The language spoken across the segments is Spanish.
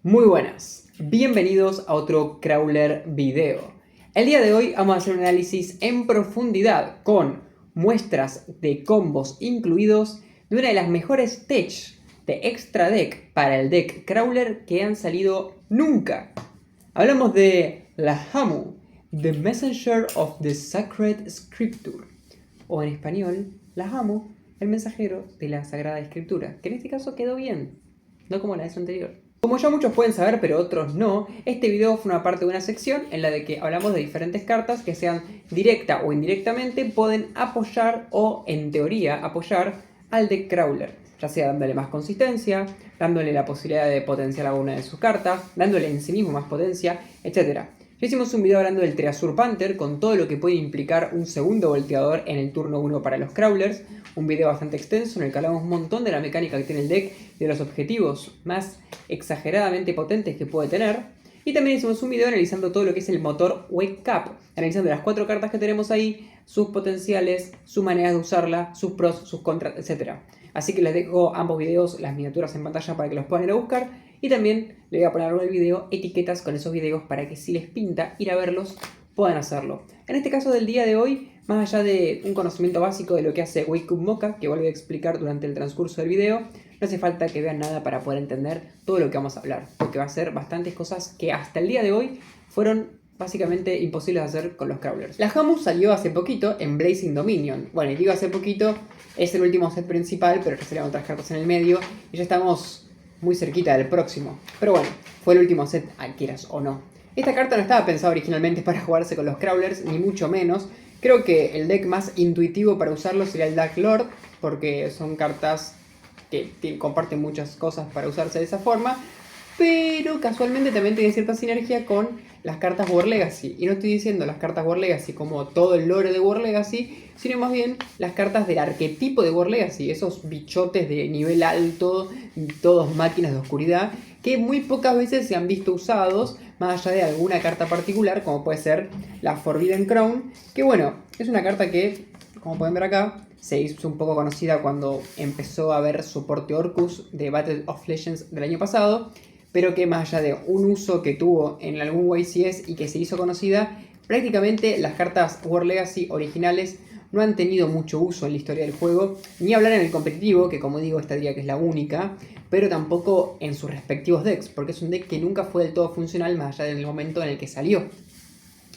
Muy buenas, bienvenidos a otro Crawler video. El día de hoy vamos a hacer un análisis en profundidad con muestras de combos incluidos de una de las mejores tech de extra deck para el deck Crawler que han salido nunca. Hablamos de la Hamu, The Messenger of the Sacred Scripture, o en español, la Hamu, el mensajero de la Sagrada Escritura, que en este caso quedó bien, no como la vez anterior. Como ya muchos pueden saber, pero otros no, este video forma parte de una sección en la de que hablamos de diferentes cartas que sean directa o indirectamente pueden apoyar o, en teoría, apoyar al deck Crawler, ya sea dándole más consistencia, dándole la posibilidad de potenciar alguna de sus cartas, dándole en sí mismo más potencia, etc. Ya hicimos un video hablando del Treasure Panther con todo lo que puede implicar un segundo volteador en el turno 1 para los Crawlers, un video bastante extenso en el que hablamos un montón de la mecánica que tiene el deck, de los objetivos más exageradamente potentes que puede tener. Y también hicimos un video analizando todo lo que es el motor Wake Up, analizando las 4 cartas que tenemos ahí, sus potenciales, su manera de usarla, sus pros, sus contras, etc. Así que les dejo ambos videos, las miniaturas en pantalla para que los puedan ir a buscar. Y también les voy a poner en el video etiquetas con esos videos para que si les pinta ir a verlos, puedan hacerlo. En este caso del día de hoy, más allá de un conocimiento básico de lo que hace Wake Up Mocha, que vuelvo a explicar durante el transcurso del video, no hace falta que vean nada para poder entender todo lo que vamos a hablar, porque va a ser bastantes cosas que hasta el día de hoy fueron básicamente imposibles de hacer con los Crawlers. La Hamu salió hace poquito en Blazing Dominion. Bueno, y digo hace poquito, es el último set principal, pero ya salieron otras cartas en el medio, y ya estamos muy cerquita del próximo. Pero bueno, fue el último set, quieras o no. Esta carta no estaba pensada originalmente para jugarse con los Crawlers, ni mucho menos. Creo que el deck más intuitivo para usarlo sería el Dark Lord, porque son cartas que comparten muchas cosas para usarse de esa forma, pero casualmente también tiene cierta sinergia con las cartas War Legacy. Y no estoy diciendo las cartas War Legacy como todo el lore de War Legacy, sino más bien las cartas del arquetipo de War Legacy, esos bichotes de nivel alto, todos máquinas de oscuridad, que muy pocas veces se han visto usados, más allá de alguna carta particular, como puede ser la Forbidden Crown, que bueno, es una carta que, como pueden ver acá, se hizo un poco conocida cuando empezó a haber soporte Orcus de Battle of Legends del año pasado, pero que más allá de un uso que tuvo en algún YCS y que se hizo conocida, prácticamente las cartas War Legacy originales no han tenido mucho uso en la historia del juego, ni hablar en el competitivo, que como digo, esta diría que es la única, pero tampoco en sus respectivos decks, porque es un deck que nunca fue del todo funcional más allá del momento en el que salió.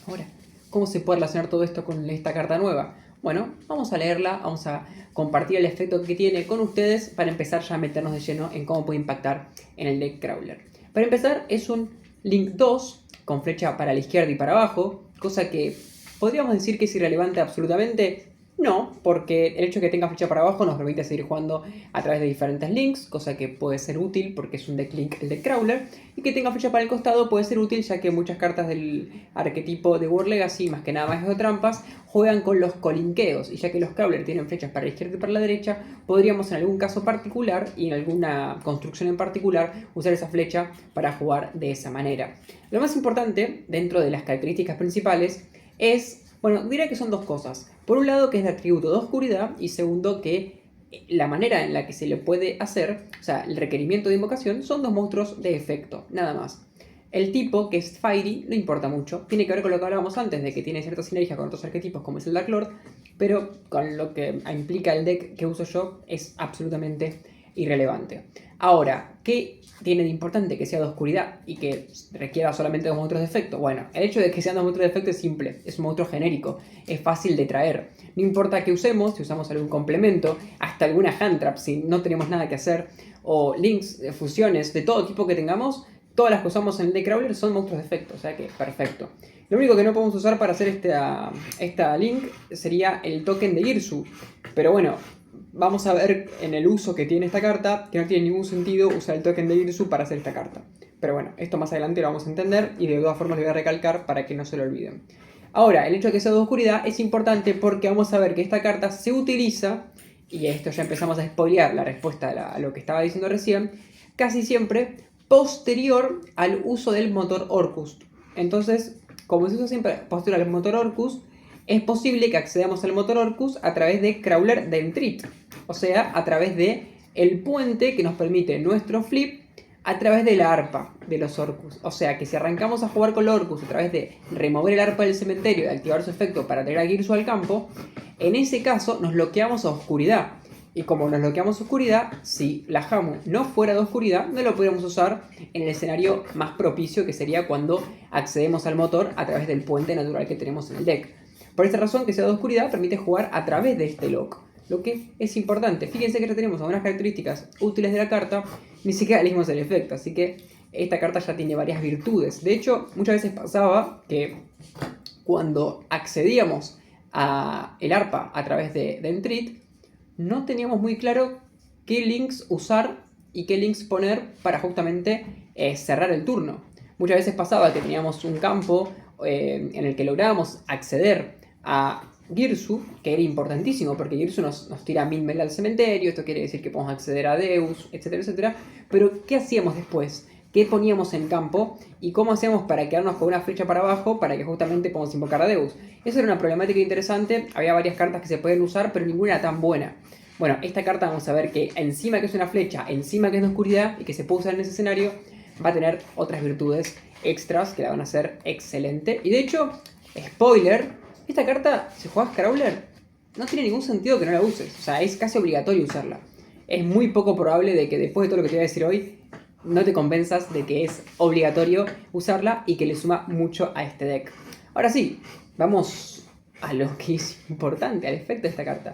Ahora, ¿cómo se puede relacionar todo esto con esta carta nueva? Bueno, vamos a leerla, vamos a compartir el efecto que tiene con ustedes para empezar ya a meternos de lleno en cómo puede impactar en el deck Crawler. Para empezar, es un Link 2 con flecha para la izquierda y para abajo, cosa que podríamos decir que es irrelevante absolutamente. No, porque el hecho de que tenga flecha para abajo nos permite seguir jugando a través de diferentes links, cosa que puede ser útil porque es un deck link el de Crawler, y que tenga flecha para el costado puede ser útil ya que muchas cartas del arquetipo de War Legacy, más que nada más de trampas, juegan con los colinqueos, y ya que los Crawler tienen flechas para la izquierda y para la derecha, podríamos en algún caso particular y en alguna construcción en particular usar esa flecha para jugar de esa manera. Lo más importante dentro de las características principales es, bueno, diría que son dos cosas. Por un lado, que es de atributo de oscuridad, y segundo, que la manera en la que se le puede hacer, o sea, el requerimiento de invocación, son dos monstruos de efecto, nada más. El tipo, que es Fairy, no importa mucho. Tiene que ver con lo que hablábamos antes, de que tiene cierta sinergia con otros arquetipos, como es el Dark Lord, pero con lo que implica el deck que uso yo, es absolutamente irrelevante. Ahora, ¿qué tiene de importante que sea de oscuridad y que requiera solamente dos monstruos de efecto? Bueno, el hecho de que sean dos monstruos de efecto es simple, es un monstruo genérico, es fácil de traer. No importa qué usemos, si usamos algún complemento, hasta alguna hand trap si no tenemos nada que hacer, o links, fusiones, de todo tipo que tengamos, todas las que usamos en el deck Crawler son monstruos de efecto, o sea que perfecto. Lo único que no podemos usar para hacer esta link sería el token de Girsu, pero bueno, vamos a ver en el uso que tiene esta carta que no tiene ningún sentido usar el token de Girsu para hacer esta carta. Pero bueno, esto más adelante lo vamos a entender y de todas formas lo voy a recalcar para que no se lo olviden. Ahora, el hecho de que sea de oscuridad es importante porque vamos a ver que esta carta se utiliza, y esto ya empezamos a spoilear la respuesta a lo que estaba diciendo recién, casi siempre posterior al uso del motor Orcus. Entonces, como se usa siempre posterior al motor Orcus, es posible que accedamos al motor Orcus a través de Crawler Dentrit, o sea, a través de el puente que nos permite nuestro flip a través de la arpa de los Orcus. O sea que si arrancamos a jugar con los Orcus a través de remover el arpa del cementerio y activar su efecto para traer a Girsu al campo, en ese caso nos bloqueamos a oscuridad. Y como nos bloqueamos a oscuridad, si la Hamu no fuera de oscuridad, no lo podríamos usar en el escenario más propicio, que sería cuando accedemos al motor a través del puente natural que tenemos en el deck. Por esta razón, que sea de oscuridad permite jugar a través de este lock, lo que es importante. Fíjense que ya tenemos algunas características útiles de la carta, ni siquiera elegimos el efecto, así que esta carta ya tiene varias virtudes. De hecho, muchas veces pasaba que cuando accedíamos a el arpa a través de Entreat, no teníamos muy claro qué links usar y qué links poner para justamente cerrar el turno. Muchas veces pasaba que teníamos un campo en el que lográbamos acceder a Girsu, que era importantísimo porque Girsu nos tira 1000 mel al cementerio, esto quiere decir que podemos acceder a Deus, etcétera, etcétera. Pero ¿qué hacíamos después? ¿Qué poníamos en campo? ¿Y cómo hacíamos para quedarnos con una flecha para abajo para que justamente podamos invocar a Deus? Esa era una problemática interesante, había varias cartas que se pueden usar, pero ninguna era tan buena. Bueno, esta carta vamos a ver que encima que es una flecha, encima que es de oscuridad y que se puede usar en ese escenario, va a tener otras virtudes extras que la van a hacer excelente. Y de hecho, spoiler, esta carta, si juegas Crawler, no tiene ningún sentido que no la uses. O sea, es casi obligatorio usarla. Es muy poco probable de que después de todo lo que te voy a decir hoy, no te convenzas de que es obligatorio usarla y que le suma mucho a este deck. Ahora sí, vamos a lo que es importante, al efecto de esta carta.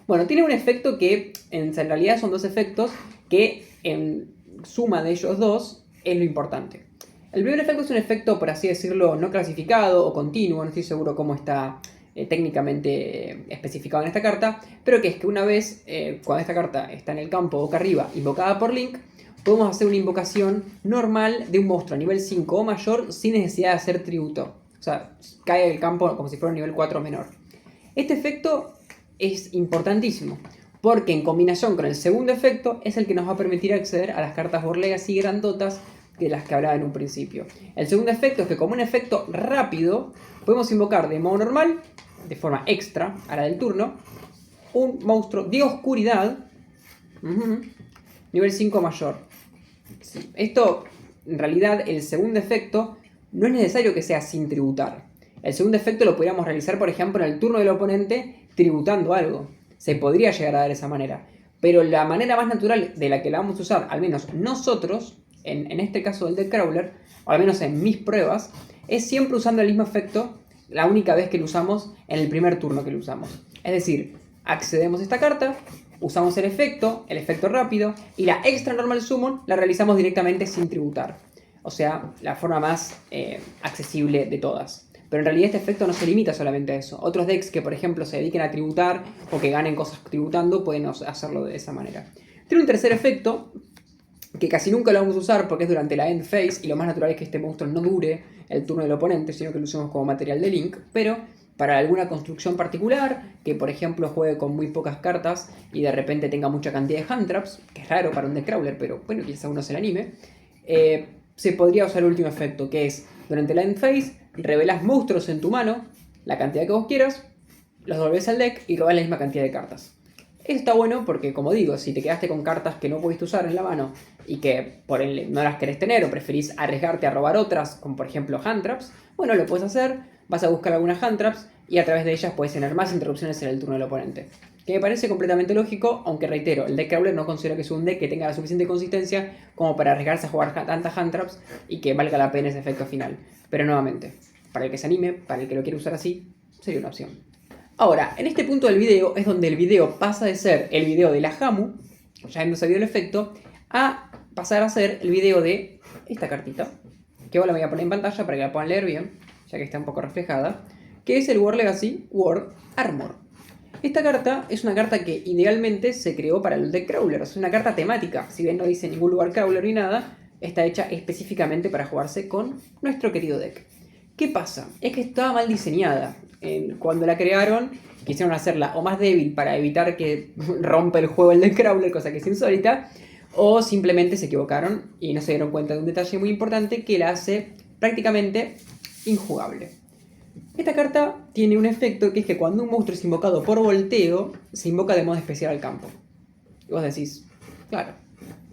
Bueno, tiene un efecto que en realidad son dos efectos que en suma de ellos dos es lo importante. El primer efecto es un efecto, por así decirlo, no clasificado o continuo, no estoy seguro cómo está técnicamente especificado en esta carta, pero que es que una vez, cuando esta carta está en el campo boca arriba, invocada por Link, podemos hacer una invocación normal de un monstruo a nivel 5 o mayor sin necesidad de hacer tributo. O sea, cae del campo como si fuera un nivel 4 o menor. Este efecto es importantísimo, porque en combinación con el segundo efecto es el que nos va a permitir acceder a las cartas Board Legacy grandotas de las que hablaba en un principio. El segundo efecto es que como un efecto rápido podemos invocar de modo normal, de forma extra a la del turno, un monstruo de oscuridad, nivel 5 mayor. Sí. Esto, en realidad, el segundo efecto no es necesario que sea sin tributar. El segundo efecto lo podríamos realizar, por ejemplo, en el turno del oponente tributando algo. Se podría llegar a dar de esa manera. Pero la manera más natural de la que la vamos a usar, al menos nosotros, en este caso del deck Crawler, o al menos en mis pruebas, es siempre usando el mismo efecto la única vez que lo usamos en el primer turno que lo usamos. Es decir, accedemos a esta carta, usamos el efecto rápido, y la extra normal summon la realizamos directamente sin tributar. O sea, la forma más accesible de todas. Pero en realidad este efecto no se limita solamente a eso. Otros decks que, por ejemplo, se dediquen a tributar o que ganen cosas tributando pueden hacerlo de esa manera. Tiene un tercer efecto que casi nunca lo vamos a usar porque es durante la end phase y lo más natural es que este monstruo no dure el turno del oponente, sino que lo usemos como material de Link. Pero para alguna construcción particular, que por ejemplo juegue con muy pocas cartas y de repente tenga mucha cantidad de hand traps, que es raro para un deck Crawler, pero bueno, quizá uno se le anime, se podría usar el último efecto, que es durante la end phase, revelas monstruos en tu mano, la cantidad que vos quieras, los devolvés al deck y robás la misma cantidad de cartas. Esto está bueno porque, como digo, si te quedaste con cartas que no pudiste usar en la mano y que por ende no las querés tener o preferís arriesgarte a robar otras, como por ejemplo hand traps, bueno, lo puedes hacer, vas a buscar algunas hand traps y a través de ellas puedes tener más interrupciones en el turno del oponente. Que me parece completamente lógico, aunque reitero, el deck Crawler no considero que es un deck que tenga la suficiente consistencia como para arriesgarse a jugar tantas hand traps y que valga la pena ese efecto final. Pero nuevamente, para el que se anime, para el que lo quiera usar así, sería una opción. Ahora, en este punto del video es donde el video pasa de ser el video de la Hamu, ya habiendo sabido el efecto, a pasar a ser el video de esta cartita, que ahora la voy a poner en pantalla para que la puedan leer bien, ya que está un poco reflejada, que es el War Legacy War Armor. Esta carta es una carta que idealmente se creó para el deck Crawler, es una carta temática, si bien no dice en ningún lugar Crawler ni nada, está hecha específicamente para jugarse con nuestro querido deck. ¿Qué pasa? Es que estaba mal diseñada. Cuando la crearon, quisieron hacerla o más débil para evitar que rompa el juego el deck Crawler, cosa que es insólita, o simplemente se equivocaron y no se dieron cuenta de un detalle muy importante que la hace prácticamente injugable. Esta carta tiene un efecto que es que cuando un monstruo es invocado por volteo, se invoca de modo especial al campo. Y vos decís, claro,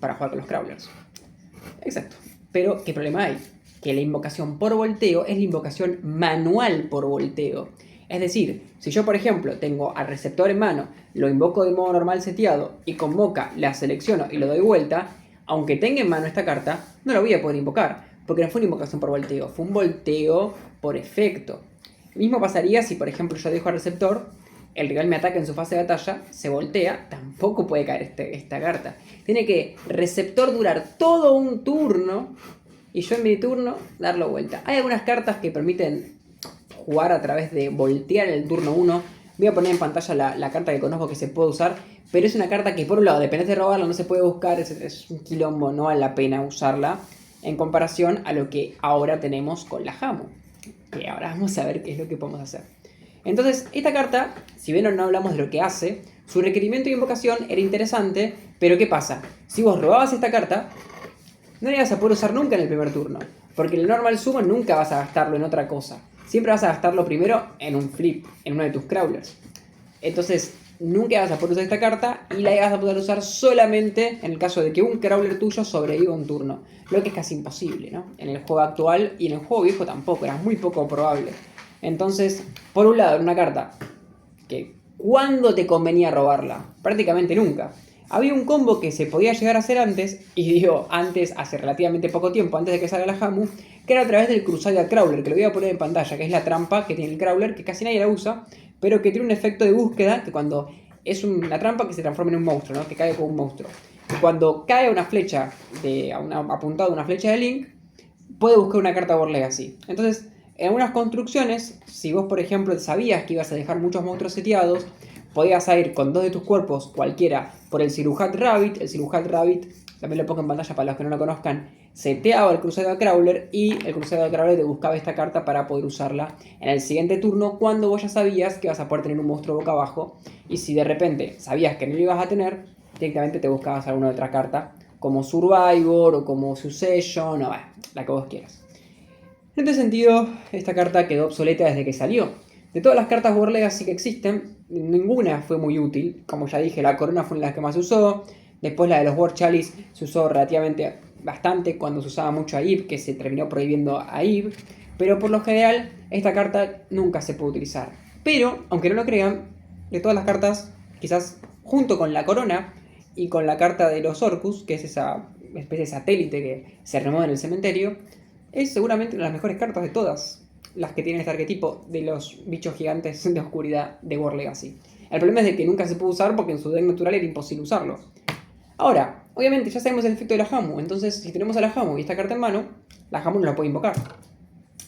para jugar con los Crawlers. Exacto. Pero, ¿qué problema hay? Que la invocación por volteo es la invocación manual por volteo. Es decir, si yo, por ejemplo, tengo al receptor en mano, lo invoco de modo normal seteado y convoca, la selecciono y lo doy vuelta, aunque tenga en mano esta carta, no la voy a poder invocar, porque no fue una invocación por volteo, fue un volteo por efecto. Lo mismo pasaría si, por ejemplo, yo dejo al receptor, el rival me ataca en su fase de batalla, se voltea, tampoco puede caer esta carta. Tiene que receptor durar todo un turno y yo en mi turno darlo vuelta. Hay algunas cartas que permiten jugar a través de voltear el turno 1. Voy a poner en pantalla la carta que conozco que se puede usar, pero es una carta que por un lado, depende de robarla, no se puede buscar, es un quilombo, no vale la pena usarla en comparación a lo que ahora tenemos con la Hamu, que ahora vamos a ver qué es lo que podemos hacer. Entonces, esta carta, si bien no hablamos de lo que hace, su requerimiento de invocación era interesante, pero ¿qué pasa? Si vos robabas esta carta, no la ibas a poder usar nunca en el primer turno, porque el normal summon nunca vas a gastarlo en otra cosa. Siempre vas a gastarlo primero en un flip, en uno de tus crawlers. Entonces, nunca vas a poder usar esta carta y la vas a poder usar solamente en el caso de que un crawler tuyo sobreviva un turno. Lo que es casi imposible, ¿no? En el juego actual y en el juego viejo tampoco, era muy poco probable. Entonces, por un lado, era una carta que ¿cuándo te convenía robarla? Prácticamente nunca. Había un combo que se podía llegar a hacer antes, y digo antes, hace relativamente poco tiempo, antes de que salga la Hamu, que era a través del Crusader Crawler, que lo voy a poner en pantalla, que es la trampa que tiene el Crawler, que casi nadie la usa, pero que tiene un efecto de búsqueda, que cuando es una trampa que se transforma en un monstruo, ¿no? Que cae como un monstruo. Y cuando cae una flecha, apuntado a una flecha de Link, puede buscar una carta War Legacy. Entonces, en algunas construcciones, si vos por ejemplo sabías que ibas a dejar muchos monstruos seteados, podías ir con dos de tus cuerpos, cualquiera, por el Siruhat Rabbit. El Siruhat Rabbit, también lo pongo en pantalla para los que no lo conozcan, seteaba el Crusader Crawler y el Crusader Crawler te buscaba esta carta para poder usarla en el siguiente turno cuando vos ya sabías que ibas a poder tener un monstruo boca abajo. Y si de repente sabías que no lo ibas a tener, directamente te buscabas alguna otra carta como Survivor o como Succession o la que vos quieras. En este sentido, esta carta quedó obsoleta desde que salió. De todas las cartas War Legacy que existen, ninguna fue muy útil. Como ya dije, la corona fue la que más se usó. Después la de los War Chalice se usó relativamente bastante cuando se usaba mucho a Eve, que se terminó prohibiendo a Eve. Pero por lo general, esta carta nunca se puede utilizar. Pero, aunque no lo crean, de todas las cartas, quizás junto con la corona y con la carta de los Orcus, que es esa especie de satélite que se remueve en el cementerio, es seguramente una de las mejores cartas de todas las que tienen este arquetipo de los bichos gigantes de oscuridad de War Legacy. El problema es de que nunca se pudo usar porque en su deck natural era imposible usarlo. Ahora, obviamente ya sabemos el efecto de la Hamu, entonces si tenemos a la Hamu y esta carta en mano, la Hamu no la puede invocar.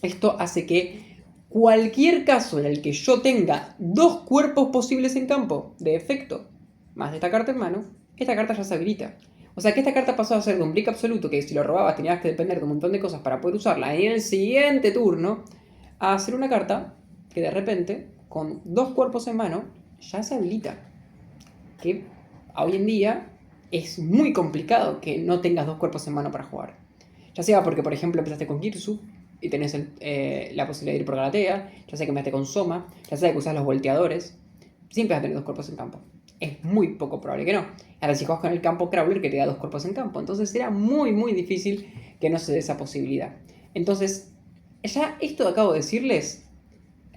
Esto hace que cualquier caso en el que yo tenga dos cuerpos posibles en campo de efecto, más de esta carta en mano, esta carta ya se habilita. O sea que esta carta pasó a ser de un blick absoluto, que si lo robabas tenías que depender de un montón de cosas para poder usarla en el siguiente turno, a ser una carta que de repente, con dos cuerpos en mano, ya se habilita. Que hoy en día es muy complicado que no tengas dos cuerpos en mano para jugar. Ya sea porque, por ejemplo, empezaste con Kirsu y tenés la posibilidad de ir por Galatea, ya sea que empezaste con Soma, ya sea que usás los volteadores, siempre vas a tener dos cuerpos en campo. Es muy poco probable que no. Ahora si juegas con el campo Crawler que te da dos cuerpos en campo, entonces será muy muy difícil que no se dé esa posibilidad. Entonces, ya esto que acabo de decirles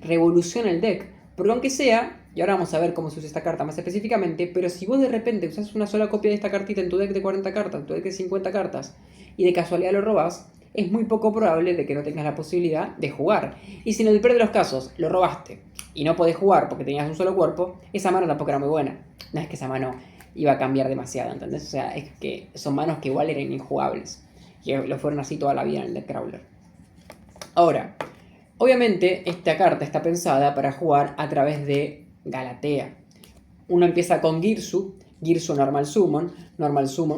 revoluciona el deck, porque aunque sea, y ahora vamos a ver cómo se usa esta carta más específicamente, pero si vos de repente usás una sola copia de esta cartita en tu deck de 40 cartas, en tu deck de 50 cartas, y de casualidad lo robás, es muy poco probable de que no tengas la posibilidad de jugar. Y si en el peor de los casos lo robaste y no podés jugar porque tenías un solo cuerpo, esa mano tampoco era muy buena. No es que esa mano iba a cambiar demasiado, ¿entendés? O sea, es que son manos que igual eran injugables. Y lo fueron así toda la vida en el deck Crawler. Ahora, obviamente esta carta está pensada para jugar a través de Galatea. Uno empieza con Girsu, Girsu Normal Summon,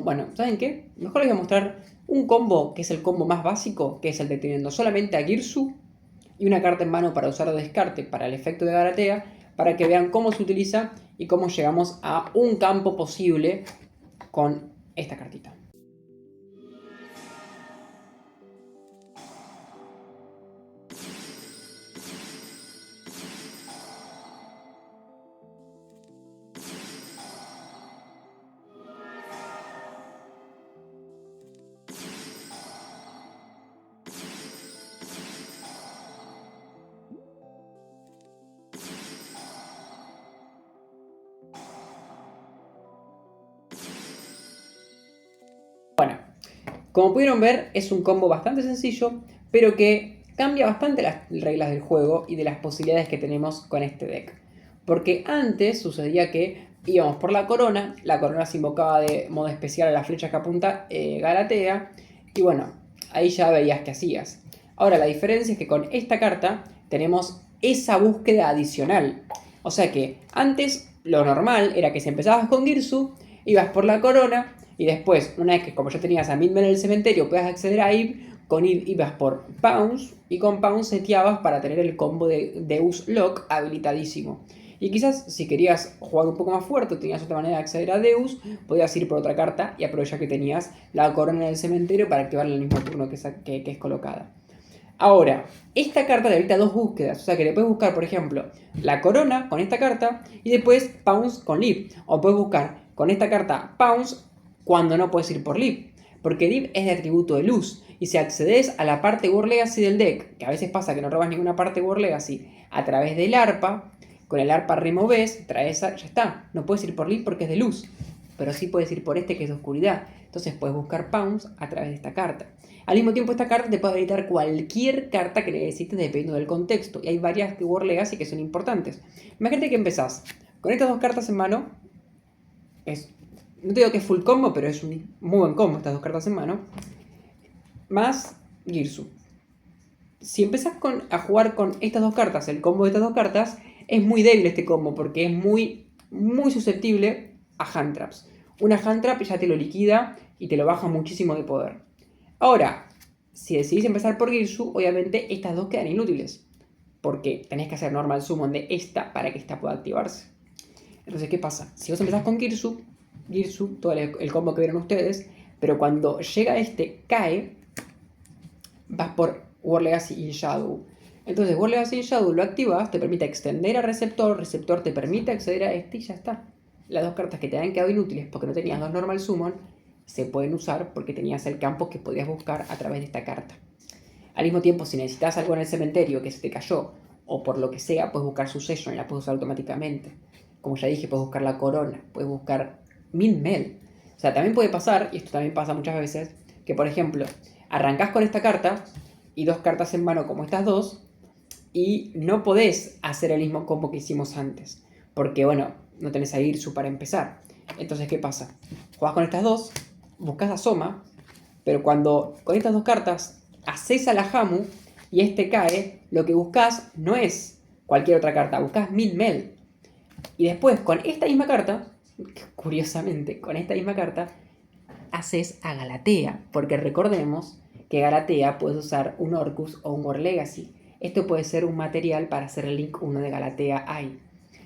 bueno, ¿saben qué? Mejor les voy a mostrar un combo que es el combo más básico, que es el de teniendo solamente a Girsu y una carta en mano para usar de descarte para el efecto de Galatea, para que vean cómo se utiliza y cómo llegamos a un campo posible con esta cartita. Como pudieron ver, es un combo bastante sencillo, pero que cambia bastante las reglas del juego y de las posibilidades que tenemos con este deck. Porque antes sucedía que íbamos por la corona se invocaba de modo especial a la flecha que apunta Galatea, y bueno, ahí ya veías qué hacías. Ahora la diferencia es que con esta carta tenemos esa búsqueda adicional. O sea que antes lo normal era que si empezabas con Girsu, ibas por la corona y después, una vez que como ya tenías a Midmel en el cementerio, puedas acceder a Eve, con Eve ibas por Pounce y con Pounce seteabas para tener el combo de Deus Lock habilitadísimo. Y quizás si querías jugar un poco más fuerte, tenías otra manera de acceder a Deus, podías ir por otra carta y aprovechar que tenías la corona en el cementerio para activarla en el mismo turno que es colocada. Ahora, esta carta te habilita dos búsquedas, o sea que le puedes buscar, por ejemplo, la corona con esta carta y después Pounce con Liv. O puedes buscar con esta carta Pounce cuando no puedes ir por Liv, porque Liv es de atributo de luz. Y si accedes a la parte War Legacy del deck, que a veces pasa que no robas ninguna parte War Legacy, a través del arpa, con el arpa removes, traes, ya está. No puedes ir por Liv porque es de luz, pero sí puedes ir por este que es de oscuridad. Entonces puedes buscar Pounce a través de esta carta. Al mismo tiempo, esta carta te puede habilitar cualquier carta que necesites dependiendo del contexto. Y hay varias de War Legacy que son importantes. Imagínate que empezás con estas dos cartas en mano. No te digo que es full combo, pero es un muy buen combo estas dos cartas en mano. Más Girsu. Si empezás a jugar con estas dos cartas, el combo de estas dos cartas, es muy débil este combo porque es muy susceptible a hand traps. Una hand trap ya te lo liquida y te lo baja muchísimo de poder. Ahora, si decidís empezar por Girsu, obviamente estas dos quedan inútiles. Porque tenés que hacer normal summon de esta para que esta pueda activarse. Entonces, ¿qué pasa? Si vos empezás con Girsu, todo el combo que vieron ustedes, pero cuando llega este, cae, vas por War Legacy y Shadow. Entonces, War Legacy y Shadow lo activas, te permite extender a receptor te permite acceder a este y ya está. Las dos cartas que te habían quedado inútiles porque no tenías dos normal summon, se pueden usar porque tenías el campo que podías buscar a través de esta carta. Al mismo tiempo, si necesitas algo en el cementerio que se te cayó, o por lo que sea, puedes buscar su session y la puedes usar automáticamente. Como ya dije, puedes buscar la corona, puedes buscar Midmel. O sea, también puede pasar, y esto también pasa muchas veces, que por ejemplo, arrancás con esta carta y dos cartas en mano como estas dos, y no podés hacer el mismo combo que hicimos antes. Porque, bueno, no tenés a Girsu para empezar. Entonces, ¿qué pasa? Jugás con estas dos, buscas a Soma, pero cuando con estas dos cartas haces a la Hamu y este cae, lo que buscas no es cualquier otra carta, buscas Midmel. Y después con esta misma carta, curiosamente, con esta misma carta, haces a Galatea, porque recordemos que Galatea puedes usar un Orcus o un War Legacy. Esto puede ser un material para hacer el link 1 de Galatea ahí.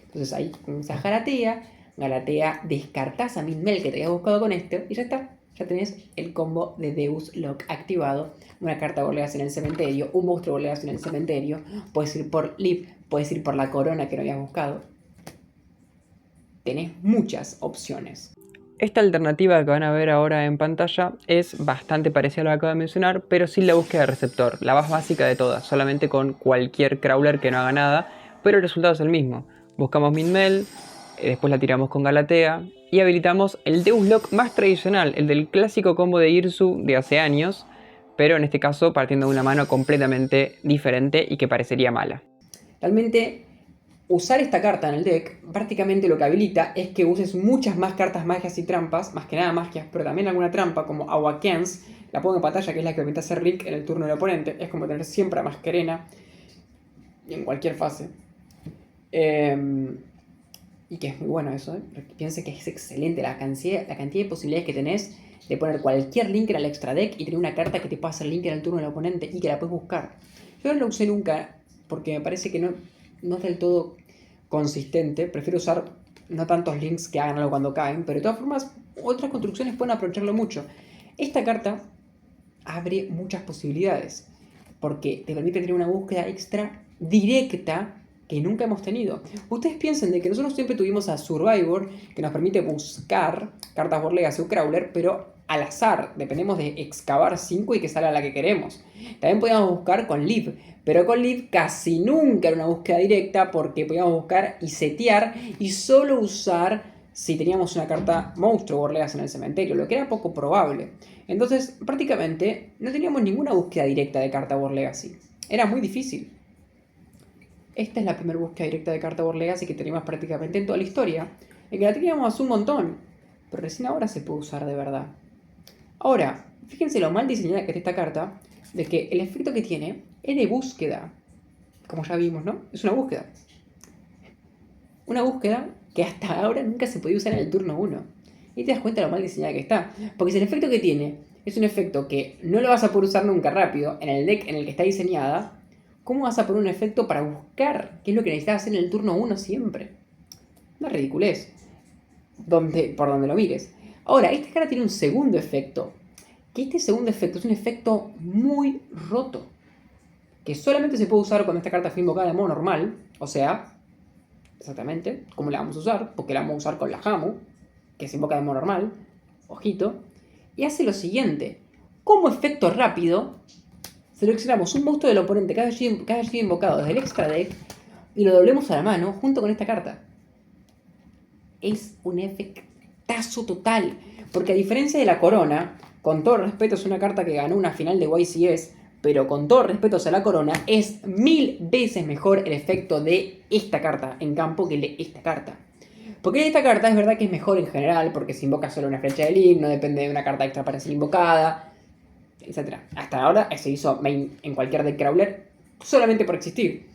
Entonces ahí usas Galatea descartás a Midmel que te habías buscado con esto y ya está. Ya tenés el combo de Deus Lock activado. Una carta War Legacy en el cementerio, un monstruo War Legacy en el cementerio. Puedes ir por Liv, puedes ir por la corona que no habías buscado. Tenés muchas opciones. Esta alternativa que van a ver ahora en pantalla es bastante parecida a lo que acabo de mencionar, pero sin la búsqueda de receptor, la más básica de todas, solamente con cualquier crawler que no haga nada, pero el resultado es el mismo. Buscamos Midmel, después la tiramos con Galatea y habilitamos el Deus Lock más tradicional, el del clásico combo de Girsu de hace años, pero en este caso partiendo de una mano completamente diferente y que parecería mala. Realmente, usar esta carta en el deck prácticamente lo que habilita es que uses muchas más cartas magias y trampas, más que nada magias, pero también alguna trampa como Awakens, la pongo en pantalla que es la que permite hacer link en el turno del oponente, es como tener siempre a Masquerena en cualquier fase. Y que es muy bueno eso, Piense que es excelente la cantidad de posibilidades que tenés de poner cualquier link en el extra deck y tener una carta que te pueda hacer link en el turno del oponente y que la puedes buscar. Yo no lo usé nunca porque me parece que no es del todo consistente. Prefiero usar no tantos links que hagan algo cuando caen, pero de todas formas otras construcciones pueden aprovecharlo mucho. Esta carta abre muchas posibilidades porque te permite tener una búsqueda extra directa que nunca hemos tenido. Ustedes piensen de que nosotros siempre tuvimos a Survivor, que nos permite buscar cartas War Legacy o Crawler, pero al azar, dependemos de excavar 5 y que salga la que queremos. También podíamos buscar con Liv, pero con Liv casi nunca era una búsqueda directa porque podíamos buscar y setear y solo usar si teníamos una carta monstruo Borleas en el cementerio, lo que era poco probable. Entonces, prácticamente no teníamos ninguna búsqueda directa de carta War Legacy. Era muy difícil. Esta es la primera búsqueda directa de carta War Legacy que teníamos prácticamente en toda la historia. En que la teníamos un montón, pero recién ahora se puede usar de verdad. Ahora, fíjense lo mal diseñada que está esta carta, de que el efecto que tiene es de búsqueda. Como ya vimos, ¿no? Es una búsqueda. Una búsqueda que hasta ahora nunca se podía usar en el turno 1. Y te das cuenta de lo mal diseñada que está. Porque si el efecto que tiene es un efecto que no lo vas a poder usar nunca rápido en el deck en el que está diseñada, ¿cómo vas a poner un efecto para buscar? ¿Qué es lo que necesitas hacer en el turno 1 siempre? Una ridiculez. Por donde lo mires. Ahora, esta cara tiene un segundo efecto. Que este segundo efecto es un efecto muy roto. Que solamente se puede usar cuando esta carta fue invocada de modo normal. O sea, exactamente, ¿cómo la vamos a usar? Porque la vamos a usar con la Hamu, que se invoca de modo normal. Ojito. Y hace lo siguiente. Como efecto rápido, seleccionamos un monstruo del oponente que haya sido invocado desde el extra deck y lo doblemos a la mano junto con esta carta. Es un efectazo total. Porque a diferencia de la corona, con todo respeto es una carta que ganó una final de YCS, pero con todo respeto hacia la corona, es 1000 veces mejor el efecto de esta carta en campo que el de esta carta. Porque esta carta es verdad que es mejor en general, porque se invoca solo una flecha de link, no depende de una carta extra para ser invocada, etc. Hasta ahora se hizo main en cualquier deck crawler solamente por existir,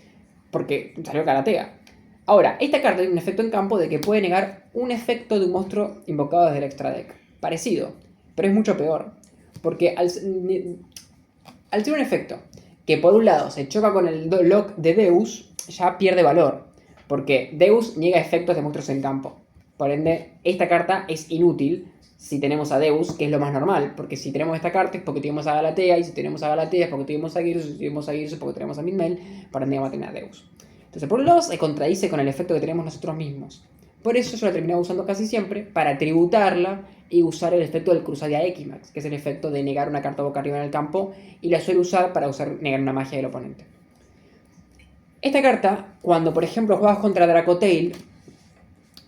porque salió Karatea. Ahora, esta carta tiene un efecto en campo de que puede negar un efecto de un monstruo invocado desde el extra deck. Parecido, pero es mucho peor. Porque al ser un efecto que por un lado se choca con el lock de Deus, ya pierde valor. Porque Deus niega efectos de monstruos en campo. Por ende, esta carta es inútil si tenemos a Deus, que es lo más normal. Porque si tenemos esta carta es porque tenemos a Galatea, y si tenemos a Galatea es porque tenemos a Girus, y si tenemos a Girus es porque tenemos a Midmail, por ende vamos a tener a Deus. Entonces, por un lado, se contradice con el efecto que tenemos nosotros mismos. Por eso yo la terminaba usando casi siempre para tributarla y usar el efecto del Crusadia Equimax, que es el efecto de negar una carta boca arriba en el campo, y la suelo usar para negar una magia del oponente. Esta carta, cuando por ejemplo jugabas contra Dracotail,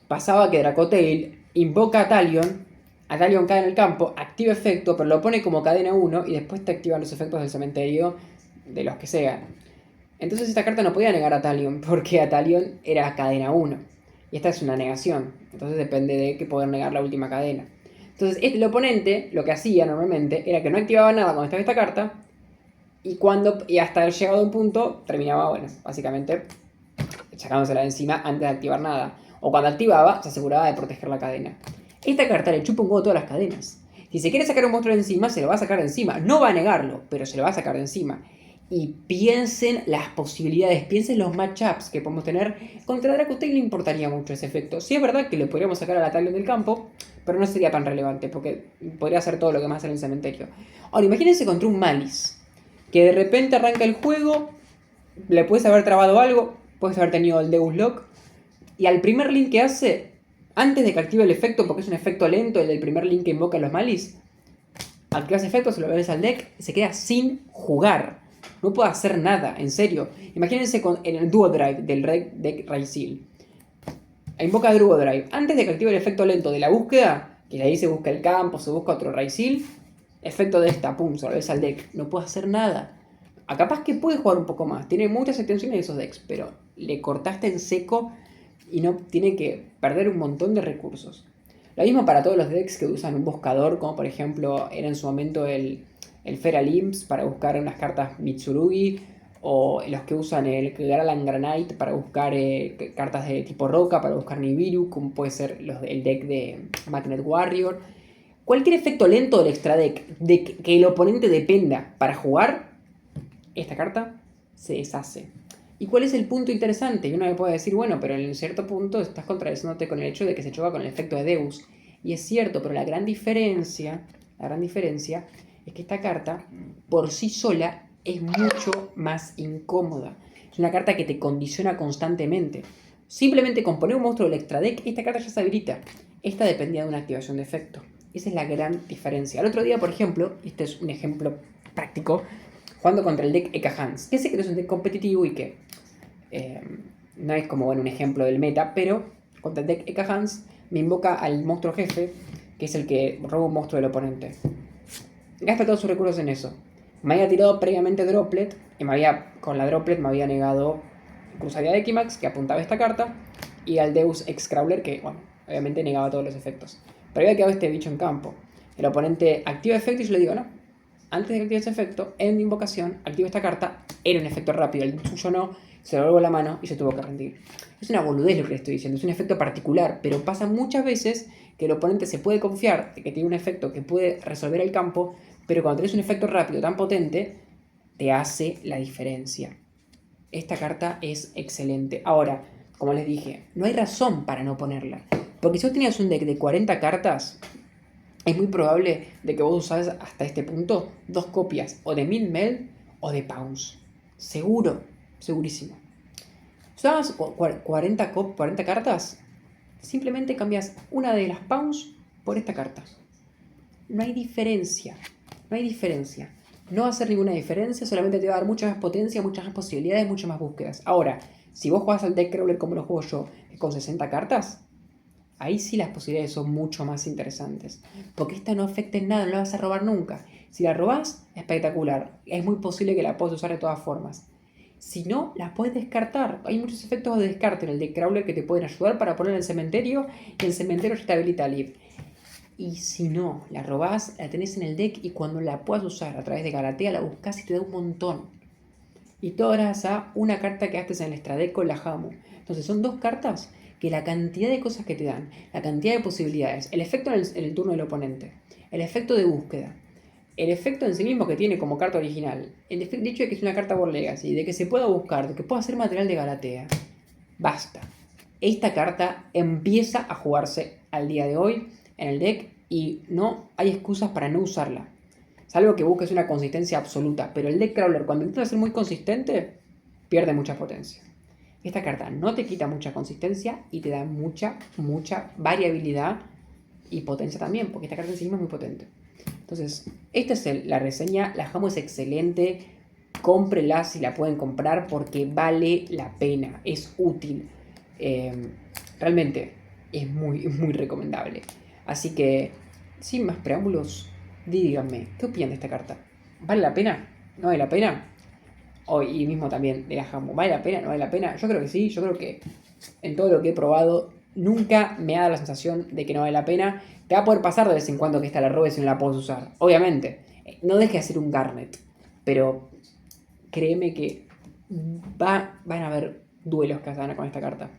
pasaba que Dracotail invoca a Talion cae en el campo, activa efecto, pero lo pone como cadena 1 y después te activan los efectos del cementerio de los que sean. Entonces esta carta no podía negar a Talion, porque a Talion era cadena 1. Y esta es una negación. Entonces depende de que poder negar la última cadena. Entonces el oponente lo que hacía normalmente era que no activaba nada cuando estaba esta carta. Y hasta haber llegado a un punto, terminaba, bueno, básicamente sacándosela de encima antes de activar nada. O cuando activaba, se aseguraba de proteger la cadena. Esta carta le chupa un huevo a todas las cadenas. Si se quiere sacar un monstruo de encima, se lo va a sacar de encima. No va a negarlo, pero se lo va a sacar de encima. Y piensen las posibilidades, piensen los matchups que podemos tener. Contra Dracotail no importaría mucho ese efecto. Sí es verdad que le podríamos sacar a la Talion del campo, pero no sería tan relevante, porque podría hacer todo lo que más hace en el cementerio. Ahora, imagínense contra un Malice, que de repente arranca el juego, le puedes haber trabado algo, puedes haber tenido el Deus Lock, y al primer link que hace, antes de que active el efecto, porque es un efecto lento, el del primer link que invoca a los Malice, activas efecto, se lo ves al deck, se queda sin jugar. No puede hacer nada, en serio. Imagínense en el Duo Drive del deck Raisil. Invoca Duo Drive. Antes de que active el efecto lento de la búsqueda, que ahí se busca el campo, se busca otro Raisil, efecto de esta, pum, se lo ves al deck. No puede hacer nada. A capaz que puede jugar un poco más. Tiene muchas extensiones de esos decks, pero le cortaste en seco y no tiene que perder un montón de recursos. Lo mismo para todos los decks que usan un buscador, como por ejemplo era en su momento el Feral Imps para buscar unas cartas Mitsurugi, o los que usan el Gralan Granite para buscar cartas de tipo roca, para buscar Nibiru, como puede ser el deck de Magnet Warrior. Cualquier efecto lento del extra deck de que el oponente dependa para jugar, esta carta se deshace. ¿Y cuál es el punto interesante? Y uno me puede decir, bueno, pero en cierto punto estás contradiciéndote con el hecho de que se choca con el efecto de Deus. Y es cierto, pero la gran diferencia es que esta carta, por sí sola, es mucho más incómoda. Es una carta que te condiciona constantemente. Simplemente con poner un monstruo del extra deck, esta carta ya se habilita. Esta dependía de una activación de efecto. Esa es la gran diferencia. El otro día, por ejemplo, este es un ejemplo práctico, jugando contra el deck Eka Hans, que sé que no es un deck competitivo y que no es como bueno, un ejemplo del meta, pero contra el deck Eka Hans me invoca al monstruo jefe, que es el que roba un monstruo del oponente. Gasta todos sus recursos en eso. Me había tirado previamente Droplet, y con la Droplet me había negado Crusaria de Equimax, que apuntaba esta carta, y al Deus Ex Crawler, que, bueno, obviamente negaba todos los efectos. Pero había quedado este bicho en campo. El oponente activa efecto y yo le digo, no, antes de que active ese efecto, en mi invocación, activo esta carta, era un efecto rápido, el suyo no, se lo devuelvo la mano y se tuvo que rendir. Es una boludez lo que le estoy diciendo, es un efecto particular, pero pasa muchas veces que el oponente se puede confiar de que tiene un efecto que puede resolver el campo, pero cuando tenés un efecto rápido tan potente, te hace la diferencia. Esta carta es excelente. Ahora, como les dije, no hay razón para no ponerla. Porque si vos tenías un deck de 40 cartas, es muy probable de que vos usás hasta este punto 2 copias, o de Min-Mel o de Pounce. Seguro, segurísimo. ¿Usabas 40 cartas? Simplemente cambias una de las Pounce por esta carta. No hay diferencia. No hay diferencia. No va a hacer ninguna diferencia, solamente te va a dar mucha más potencia, muchas más posibilidades, muchas más búsquedas. Ahora, si vos jugás al deck crawler como lo juego yo, con 60 cartas, ahí sí las posibilidades son mucho más interesantes. Porque esta no afecta en nada, no la vas a robar nunca. Si la robás, espectacular. Es muy posible que la puedas usar de todas formas. Si no, la puedes descartar. Hay muchos efectos de descarte en el deck crawler que te pueden ayudar para poner en el cementerio, y el cementerio ya te habilita Live. Y si no, la robás, la tenés en el deck y cuando la puedas usar a través de Galatea la buscas y te da un montón. Y todo gracias a una carta que haces en el extra deck con la Hamu. Entonces son 2 cartas que la cantidad de cosas que te dan, la cantidad de posibilidades, el efecto en el turno del oponente, el efecto de búsqueda, el efecto en sí mismo que tiene como carta original, el hecho de que es una carta por Legacy, de que se pueda buscar, de que pueda ser material de Galatea. Basta. Esta carta empieza a jugarse al día de hoy en el deck y no hay excusas para no usarla. Salvo que busques una consistencia absoluta, pero el deck crawler cuando intenta ser muy consistente pierde mucha potencia. Esta carta no te quita mucha consistencia y te da mucha variabilidad y potencia también, porque esta carta en sí misma es muy potente. Entonces, esta es la reseña. La Hamu es excelente. Cómprela si la pueden comprar porque vale la pena. Es útil. Realmente es muy recomendable. Así que, sin más preámbulos, díganme, ¿qué opinan de esta carta? ¿Vale la pena? ¿No vale la pena? Y mismo también de la Hamu, ¿vale la pena? ¿No vale la pena? Yo creo que sí, yo creo que en todo lo que he probado nunca me ha dado la sensación de que no vale la pena. Te va a poder pasar de vez en cuando que esta la robes y no la puedes usar. Obviamente, no deje de ser un Garnet, pero créeme que van a haber duelos que vas a ganar con esta carta.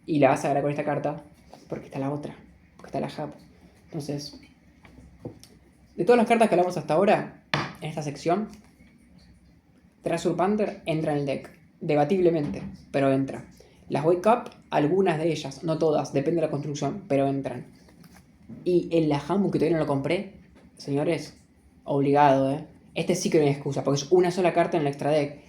Y la vas a ganar con esta carta porque está la otra, porque está la Hamu. Entonces, de todas las cartas que hablamos hasta ahora, en esta sección, Treasure Panther entra en el deck, debatiblemente, pero entra. Las Wake Up, algunas de ellas, no todas, depende de la construcción, pero entran. Y en la Hamu que todavía no lo compré, señores, obligado, Este sí que no hay excusa, porque es una sola carta en el extra deck.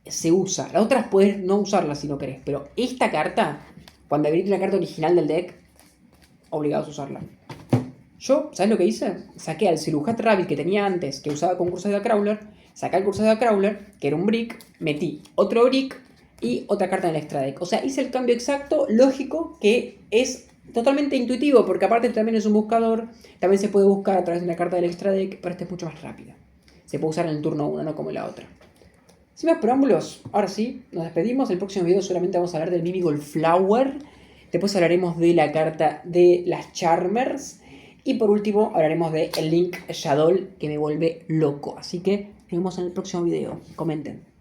Se usa. Las otras puedes no usarlas si no querés, pero esta carta, cuando habilite una carta original del deck, obligados a usarla. Yo, ¿sabes lo que hice? Saqué al Siluhat Rabbit que tenía antes, que usaba con Crusader Crawler, saqué al Crusader Crawler, que era un brick, metí otro brick y otra carta en el extra deck. O sea, hice el cambio exacto, lógico, que es totalmente intuitivo, porque aparte también es un buscador, también se puede buscar a través de una carta del extra deck, pero esta es mucho más rápida. Se puede usar en el turno 1, no como la otra. Sin más preámbulos, ahora sí, nos despedimos. En el próximo video solamente vamos a hablar del Mimigold Flower. Después hablaremos de la carta de las Charmers. Y por último hablaremos de el Link Shadow, que me vuelve loco. Así que nos vemos en el próximo video. Comenten.